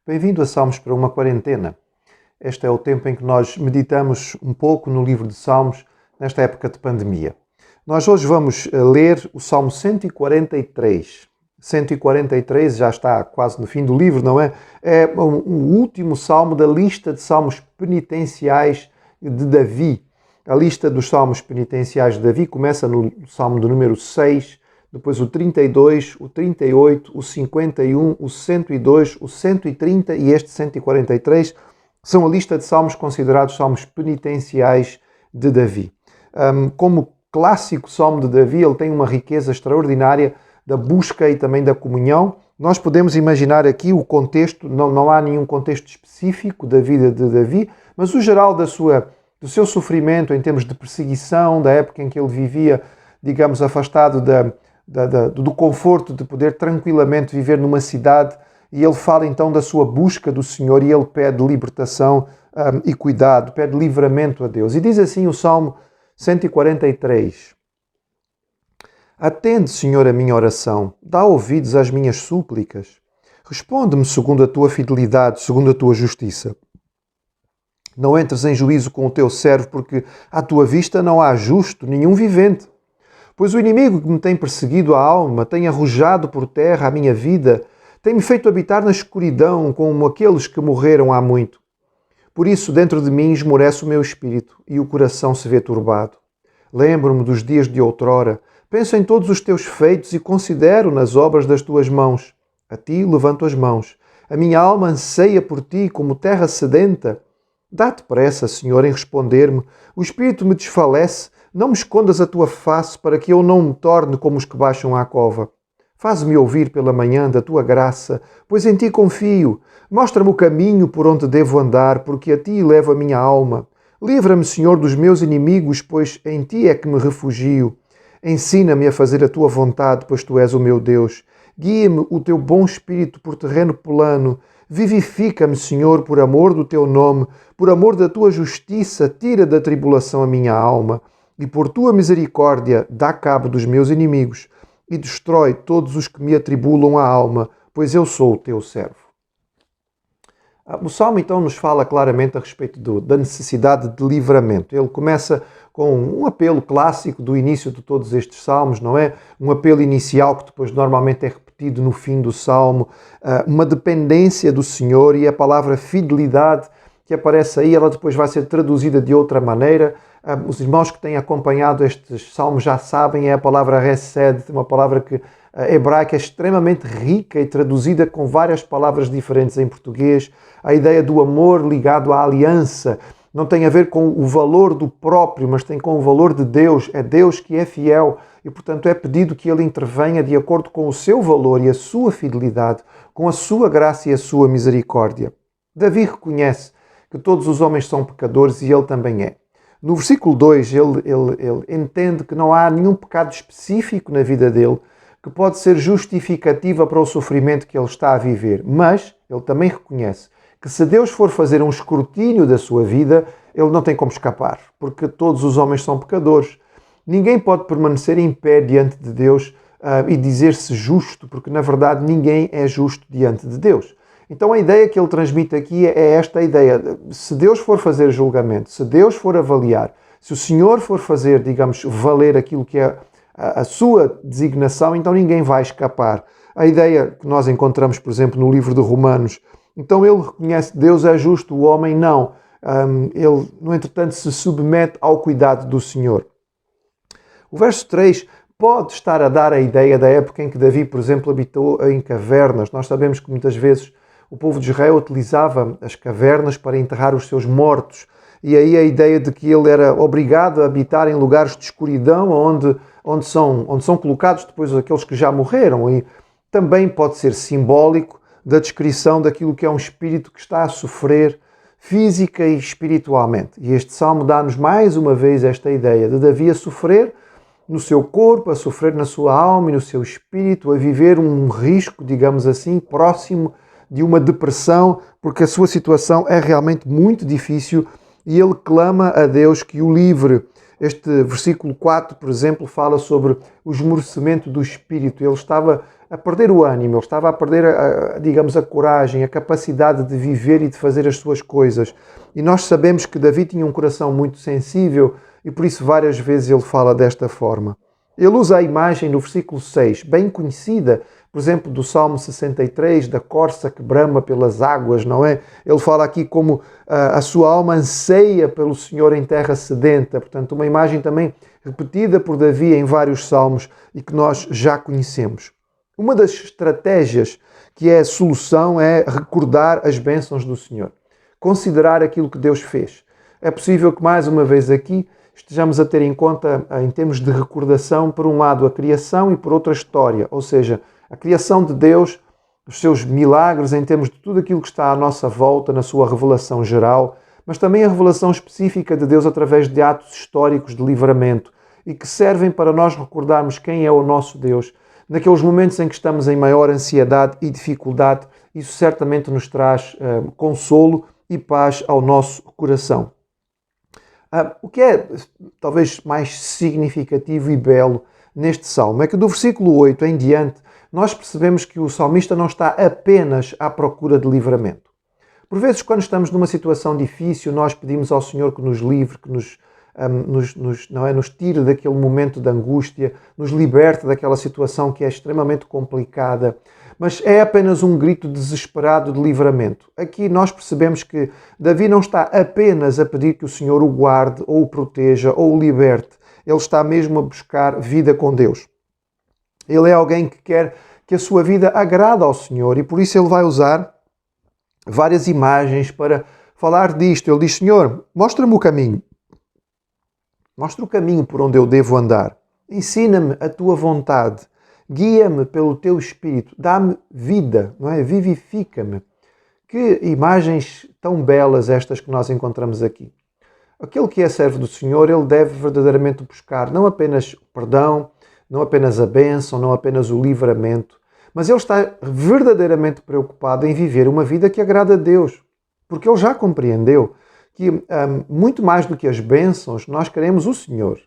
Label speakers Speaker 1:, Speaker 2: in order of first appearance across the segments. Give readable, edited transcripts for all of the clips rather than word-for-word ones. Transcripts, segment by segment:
Speaker 1: Bem-vindo a Salmos para uma quarentena. Este é o tempo em que nós meditamos um pouco no livro de Salmos, nesta época de pandemia. Nós hoje vamos ler o Salmo 143. 143 já está quase no fim do livro, não é? É o último salmo da lista de salmos penitenciais de Davi. A lista dos salmos penitenciais de Davi começa no salmo do número 6, depois o 32, o 38, o 51, o 102, o 130 e este 143 são a lista de salmos considerados salmos penitenciais de Davi. Como clássico salmo de Davi, ele tem uma riqueza extraordinária da busca e também da comunhão. Nós podemos imaginar aqui o contexto, não há nenhum contexto específico da vida de Davi, mas o geral do seu sofrimento em termos de perseguição, da época em que ele vivia, digamos, afastado do conforto de poder tranquilamente viver numa cidade, e ele fala então da sua busca do Senhor e ele pede libertação e cuidado, pede livramento a Deus. E diz assim o Salmo 143: Atende, Senhor, a minha oração, dá ouvidos às minhas súplicas. Responde-me segundo a tua fidelidade, segundo a tua justiça. Não entres em juízo com o teu servo, porque à tua vista não há justo, nenhum vivente. Pois o inimigo que me tem perseguido a alma, tem arrojado por terra a minha vida, tem-me feito habitar na escuridão como aqueles que morreram há muito. Por isso, dentro de mim esmorece o meu espírito e o coração se vê turbado. Lembro-me dos dias de outrora, penso em todos os teus feitos e considero nas obras das tuas mãos. A ti levanto as mãos. A minha alma anseia por ti como terra sedenta. Dá-te pressa, Senhor, em responder-me. O espírito me desfalece. Não me escondas a tua face para que eu não me torne como os que baixam à cova. Faz-me ouvir pela manhã da tua graça, pois em ti confio. Mostra-me o caminho por onde devo andar, porque a ti levo a minha alma. Livra-me, Senhor, dos meus inimigos, pois em ti é que me refugio. Ensina-me a fazer a tua vontade, pois tu és o meu Deus. Guia-me o teu bom espírito por terreno plano. Vivifica-me, Senhor, por amor do teu nome, por amor da tua justiça, tira da tribulação a minha alma. E por tua misericórdia dá cabo dos meus inimigos e destrói todos os que me atribulam a alma, pois eu sou o teu servo. O Salmo então nos fala claramente a respeito da necessidade de livramento. Ele começa com um apelo clássico do início de todos estes salmos, não é? Um apelo inicial que depois normalmente é repetido no fim do salmo, uma dependência do Senhor, e a palavra fidelidade que aparece aí, ela depois vai ser traduzida de outra maneira. Os irmãos que têm acompanhado estes salmos já sabem, é a palavra resed, uma palavra que hebraica é extremamente rica e traduzida com várias palavras diferentes em português. A ideia do amor ligado à aliança não tem a ver com o valor do próprio, mas tem com o valor de Deus. É Deus que é fiel e, portanto, é pedido que Ele intervenha de acordo com o seu valor e a sua fidelidade, com a sua graça e a sua misericórdia. Davi reconhece que todos os homens são pecadores e ele também é. No versículo 2, ele entende que não há nenhum pecado específico na vida dele que pode ser justificativa para o sofrimento que ele está a viver. Mas ele também reconhece que se Deus for fazer um escrutínio da sua vida, ele não tem como escapar, porque todos os homens são pecadores. Ninguém pode permanecer em pé diante de Deus e dizer-se justo, porque na verdade ninguém é justo diante de Deus. Então a ideia que ele transmite aqui é esta ideia: se Deus for fazer julgamento, se Deus for avaliar, se o Senhor for fazer, digamos, valer aquilo que é a sua designação, então ninguém vai escapar. A ideia que nós encontramos, por exemplo, no livro de Romanos, então ele reconhece que Deus é justo, o homem não. Ele, no entretanto, se submete ao cuidado do Senhor. O verso 3 pode estar a dar a ideia da época em que Davi, por exemplo, habitou em cavernas. Nós sabemos que muitas vezes o povo de Israel utilizava as cavernas para enterrar os seus mortos. E aí a ideia de que ele era obrigado a habitar em lugares de escuridão, onde são colocados depois aqueles que já morreram. E também pode ser simbólico da descrição daquilo que é um espírito que está a sofrer física e espiritualmente. E este salmo dá-nos mais uma vez esta ideia de Davi a sofrer no seu corpo, a sofrer na sua alma e no seu espírito, a viver um risco, digamos assim, próximo de uma depressão, porque a sua situação é realmente muito difícil e ele clama a Deus que o livre. Este versículo 4, por exemplo, fala sobre o esmorecimento do espírito. Ele estava a perder o ânimo, ele estava a perder, digamos, a coragem, a capacidade de viver e de fazer as suas coisas. E nós sabemos que Davi tinha um coração muito sensível e por isso várias vezes ele fala desta forma. Ele usa a imagem no versículo 6, bem conhecida, por exemplo, do Salmo 63, da corça que brama pelas águas, não é? Ele fala aqui como a sua alma anseia pelo Senhor em terra sedenta. Portanto, uma imagem também repetida por Davi em vários salmos e que nós já conhecemos. Uma das estratégias que é a solução é recordar as bênçãos do Senhor. Considerar aquilo que Deus fez. É possível que, mais uma vez aqui, estejamos a ter em conta, em termos de recordação, por um lado a criação e por outro a história, ou seja, a criação de Deus, os seus milagres em termos de tudo aquilo que está à nossa volta, na sua revelação geral, mas também a revelação específica de Deus através de atos históricos de livramento e que servem para nós recordarmos quem é o nosso Deus. Naqueles momentos em que estamos em maior ansiedade e dificuldade, isso certamente nos traz consolo e paz ao nosso coração. O que é talvez mais significativo e belo neste salmo é que do versículo 8 em diante nós percebemos que o salmista não está apenas à procura de livramento. Por vezes, quando estamos numa situação difícil, nós pedimos ao Senhor que nos livre, que nos tire daquele momento de angústia, nos liberte daquela situação que é extremamente complicada. Mas é apenas um grito desesperado de livramento. Aqui nós percebemos que Davi não está apenas a pedir que o Senhor o guarde, ou o proteja, ou o liberte. Ele está mesmo a buscar vida com Deus. Ele é alguém que quer que a sua vida agrade ao Senhor e por isso ele vai usar várias imagens para falar disto. Ele diz: Senhor, mostra-me o caminho. Mostra o caminho por onde eu devo andar. Ensina-me a tua vontade. Guia-me pelo teu Espírito. Dá-me vida, não é? Vivifica-me. Que imagens tão belas estas que nós encontramos aqui. Aquele que é servo do Senhor, ele deve verdadeiramente buscar não apenas o perdão, não apenas a bênção, não apenas o livramento, mas ele está verdadeiramente preocupado em viver uma vida que agrada a Deus. Porque ele já compreendeu que muito mais do que as bênçãos, nós queremos o Senhor.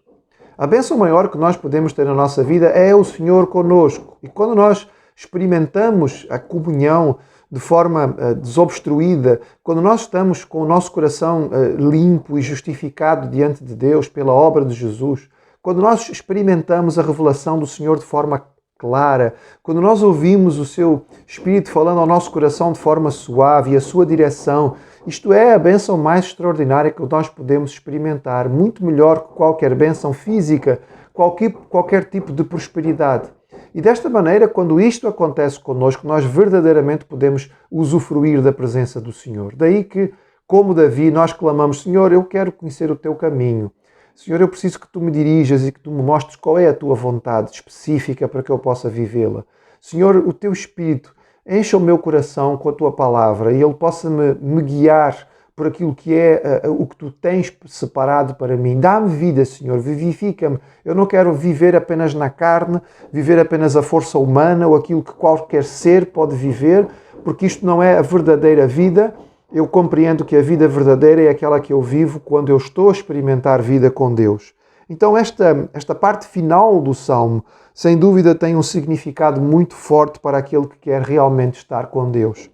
Speaker 1: A bênção maior que nós podemos ter na nossa vida é o Senhor conosco. E quando nós experimentamos a comunhão de forma desobstruída, quando nós estamos com o nosso coração limpo e justificado diante de Deus pela obra de Jesus, quando nós experimentamos a revelação do Senhor de forma clara, quando nós ouvimos o seu Espírito falando ao nosso coração de forma suave e a sua direção, isto é a bênção mais extraordinária que nós podemos experimentar, muito melhor que qualquer bênção física, qualquer tipo de prosperidade. E desta maneira, quando isto acontece connosco, nós verdadeiramente podemos usufruir da presença do Senhor. Daí que, como Davi, nós clamamos: Senhor, eu quero conhecer o teu caminho. Senhor, eu preciso que tu me dirijas e que tu me mostres qual é a tua vontade específica para que eu possa vivê-la. Senhor, o teu Espírito encha o meu coração com a tua palavra e ele possa me guiar por aquilo que é o que tu tens separado para mim. Dá-me vida, Senhor, vivifica-me. Eu não quero viver apenas na carne, viver apenas a força humana ou aquilo que qualquer ser pode viver, porque isto não é a verdadeira vida. Eu compreendo que a vida verdadeira é aquela que eu vivo quando eu estou a experimentar vida com Deus. Então esta parte final do Salmo, sem dúvida, tem um significado muito forte para aquele que quer realmente estar com Deus.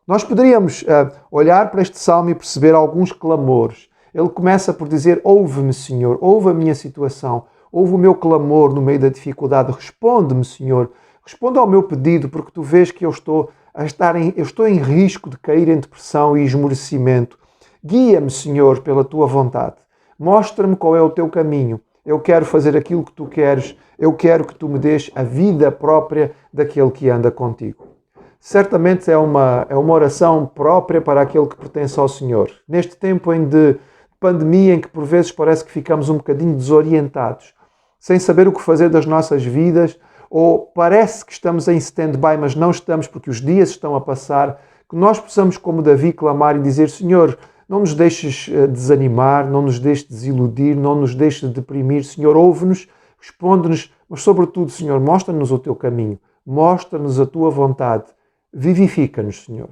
Speaker 1: Nós poderíamos olhar para este Salmo e perceber alguns clamores. Ele começa por dizer: ouve-me, Senhor, ouve a minha situação, ouve o meu clamor no meio da dificuldade, responde-me, Senhor, responde ao meu pedido, porque tu vês que eu estou em risco de cair em depressão e esmorecimento. Guia-me, Senhor, pela tua vontade. Mostra-me qual é o teu caminho. Eu quero fazer aquilo que tu queres. Eu quero que tu me dês a vida própria daquele que anda contigo. Certamente é uma oração própria para aquele que pertence ao Senhor. Neste tempo de pandemia, em que por vezes parece que ficamos um bocadinho desorientados, sem saber o que fazer das nossas vidas, ou parece que estamos em stand-by, mas não estamos porque os dias estão a passar, que nós possamos, como Davi, clamar e dizer: Senhor, não nos deixes desanimar, não nos deixes desiludir, não nos deixes deprimir. Senhor, ouve-nos, responde-nos, mas sobretudo, Senhor, mostra-nos o teu caminho, mostra-nos a tua vontade, vivifica-nos, Senhor.